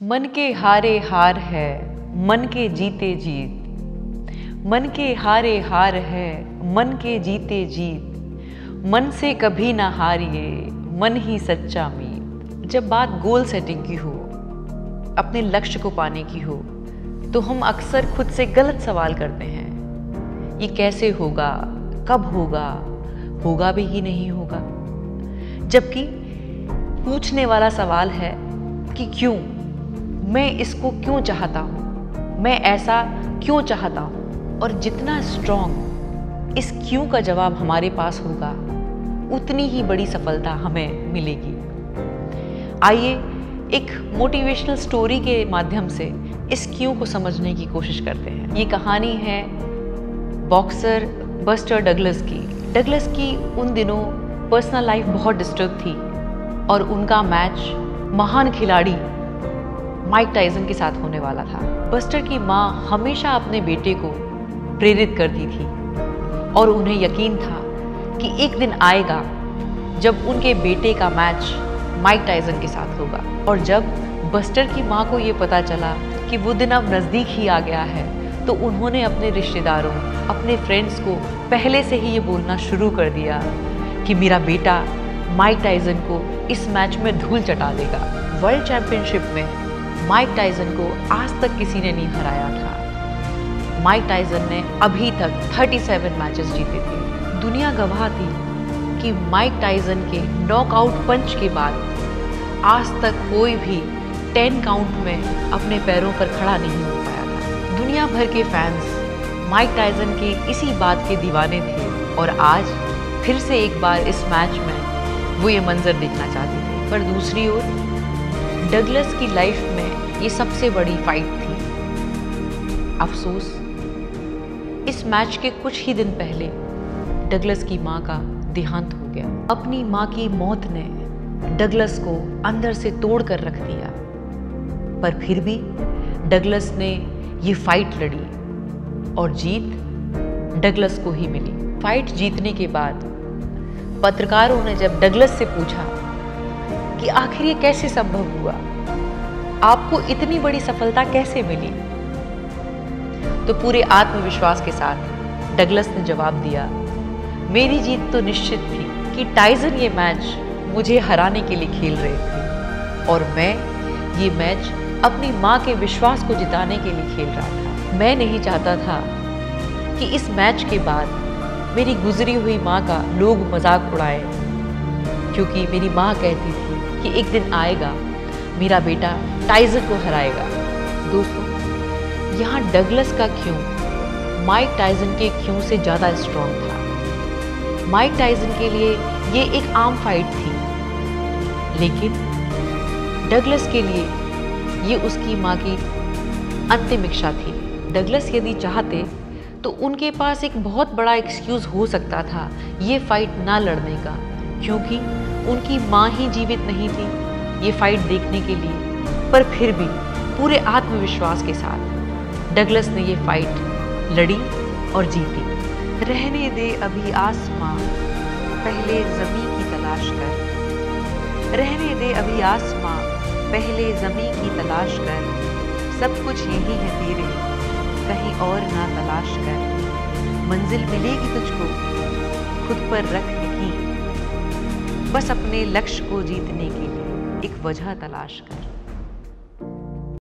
मन के हारे हार है, मन के जीते जीत। मन के हारे हार है, मन के जीते जीत। मन से कभी ना हारिए, मन ही सच्चा मीत। जब बात गोल सेटिंग की हो, अपने लक्ष्य को पाने की हो, तो हम अक्सर खुद से गलत सवाल करते हैं। ये कैसे होगा, कब होगा, होगा भी ही नहीं होगा। जबकि पूछने वाला सवाल है कि क्यों, मैं इसको क्यों चाहता हूँ, मैं ऐसा क्यों चाहता हूँ। और जितना स्ट्रॉन्ग इस क्यों का जवाब हमारे पास होगा, उतनी ही बड़ी सफलता हमें मिलेगी। आइए एक मोटिवेशनल स्टोरी के माध्यम से इस क्यों को समझने की कोशिश करते हैं। ये कहानी है बॉक्सर बस्टर डगलस की। डगलस की उन दिनों पर्सनल लाइफ बहुत डिस्टर्ब थी और उनका मैच महान खिलाड़ी माइक टायसन के साथ होने वाला था। बस्टर की माँ हमेशा अपने बेटे को प्रेरित करती थी और उन्हें यकीन था कि एक दिन आएगा जब उनके बेटे का मैच माइक टायसन के साथ होगा। और जब बस्टर की माँ को ये पता चला कि वो दिन अब नज़दीक ही आ गया है, तो उन्होंने अपने रिश्तेदारों, अपने फ्रेंड्स को पहले से ही ये बोलना शुरू कर दिया कि मेरा बेटा माइक टायसन को इस मैच में धूल चटा देगा। वर्ल्ड चैंपियनशिप में माइक टायसन को आज तक किसी ने नहीं हराया था। माइक टायसन ने अभी तक 37 मैचेस जीते थे। दुनिया गवाह थी कि माइक टायसन के नॉकआउट पंच के बाद आज तक कोई भी 10 काउंट में अपने पैरों पर खड़ा नहीं हो पाया था। दुनिया भर के फैंस माइक टायसन के इसी बात के दीवाने थे और आज फिर से एक बार इस मैच में वो ये मंजर देखना चाहते थे। पर दूसरी ओर डगलस की लाइफ में ये सबसे बड़ी फाइट थी। अफसोस, इस मैच के कुछ ही दिन पहले डगलस की माँ का देहांत हो गया। अपनी माँ की मौत ने डगलस को अंदर से तोड़ कर रख दिया, पर फिर भी डगलस ने ये फाइट लड़ी और जीत डगलस को ही मिली। फाइट जीतने के बाद पत्रकारों ने जब डगलस से पूछा कि आखिर ये कैसे संभव हुआ, आपको इतनी बड़ी सफलता कैसे मिली, तो पूरे आत्मविश्वास के साथ डगलस ने जवाब दिया, मेरी जीत तो निश्चित थी कि टायसन ये मैच मुझे हराने के लिए खेल रहे थे और मैं ये मैच अपनी माँ के विश्वास को जिताने के लिए खेल रहा था। मैं नहीं चाहता था कि इस मैच के बाद मेरी गुजरी हुई माँ का लोग मजाक उड़ाए, क्योंकि मेरी माँ कहती थी कि एक दिन आएगा मेरा बेटा टायसन को हराएगा। दोस्तों, यहाँ डगलस का क्यों माइक टायसन के क्यों से ज़्यादा स्ट्रॉन्ग था। माइक टायसन के लिए ये एक आम फाइट थी, लेकिन डगलस के लिए ये उसकी माँ की अंतिम इच्छा थी। डगलस यदि चाहते तो उनके पास एक बहुत बड़ा एक्सक्यूज़ हो सकता था ये फाइट ना लड़ने का, क्योंकि उनकी माँ ही जीवित नहीं थी ये फाइट देखने के लिए। पर फिर भी पूरे आत्मविश्वास के साथ डगलस ने ये फाइट लड़ी और जीती। रहने दे अभी आसमां, पहले ज़मीं की तलाश कर। रहने दे अभी आसमां, पहले ज़मीं की तलाश कर। सब कुछ यही है तेरे, कहीं और ना तलाश कर। मंजिल मिलेगी तुझको, खुद पर रख यकीन। बस अपने लक्ष्य को जीतने के लिए एक वजह तलाश कर।